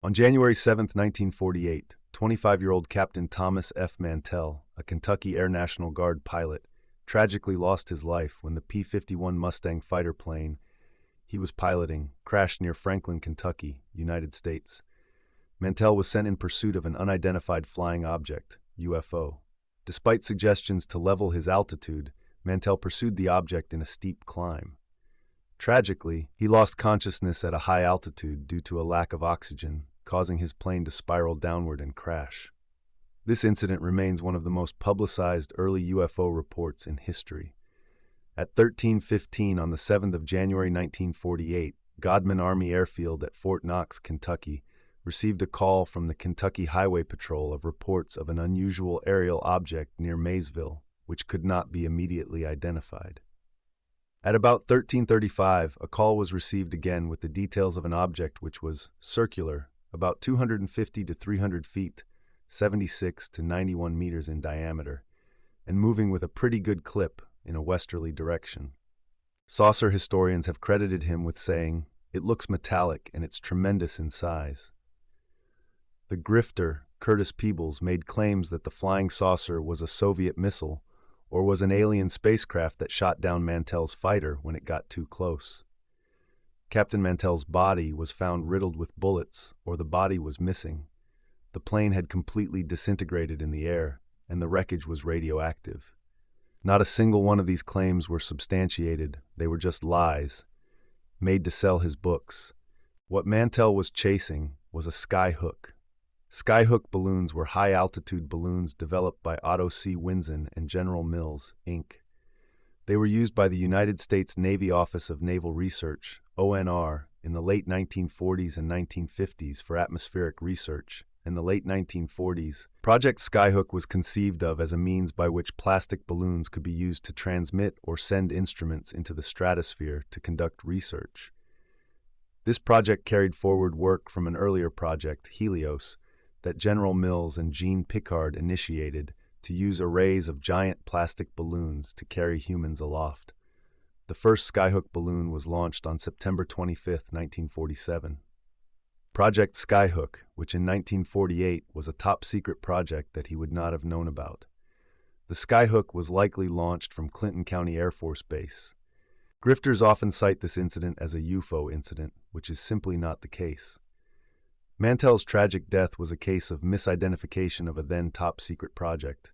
On January 7, 1948, 25-year-old Captain Thomas F. Mantell, a Kentucky Air National Guard pilot, tragically lost his life when the P-51 Mustang fighter plane he was piloting crashed near Franklin, Kentucky, United States. Mantell was sent in pursuit of an unidentified flying object, UFO. Despite suggestions to level his altitude, Mantell pursued the object in a steep climb. Tragically, he lost consciousness at a high altitude due to a lack of oxygen, causing his plane to spiral downward and crash. This incident remains one of the most publicized early UFO reports in history. At 13:15 on the 7th of January 1948, Godman Army Airfield at Fort Knox, Kentucky, received a call from the Kentucky Highway Patrol of reports of an unusual aerial object near Maysville, which could not be immediately identified. At about 13:35, a call was received again with the details of an object which was circular, about 250 to 300 feet, 76 to 91 meters in diameter, and moving with a pretty good clip in a westerly direction. Saucer historians have credited him with saying, "It looks metallic and it's tremendous in size." The grifter, Curtis Peebles, made claims that the flying saucer was a Soviet missile or was an alien spacecraft that shot down Mantell's fighter when it got too close. Captain Mantell's body was found riddled with bullets, or the body was missing. The plane had completely disintegrated in the air, and the wreckage was radioactive. Not a single one of these claims were substantiated, they were just lies, made to sell his books. What Mantell was chasing was a skyhook. Skyhook balloons were high-altitude balloons developed by Otto C. Winzen and General Mills, Inc. They were used by the United States Navy Office of Naval Research, ONR, in the late 1940s and 1950s for atmospheric research. In the late 1940s, Project Skyhook was conceived of as a means by which plastic balloons could be used to transmit or send instruments into the stratosphere to conduct research. This project carried forward work from an earlier project, Helios, that General Mills and Jean Piccard initiated to use arrays of giant plastic balloons to carry humans aloft. The first Skyhook balloon was launched on September 25, 1947. Project Skyhook, which in 1948 was a top-secret project that he would not have known about. The Skyhook was likely launched from Clinton County Air Force Base. Grifters often cite this incident as a UFO incident, which is simply not the case. Mantell's tragic death was a case of misidentification of a then top-secret project.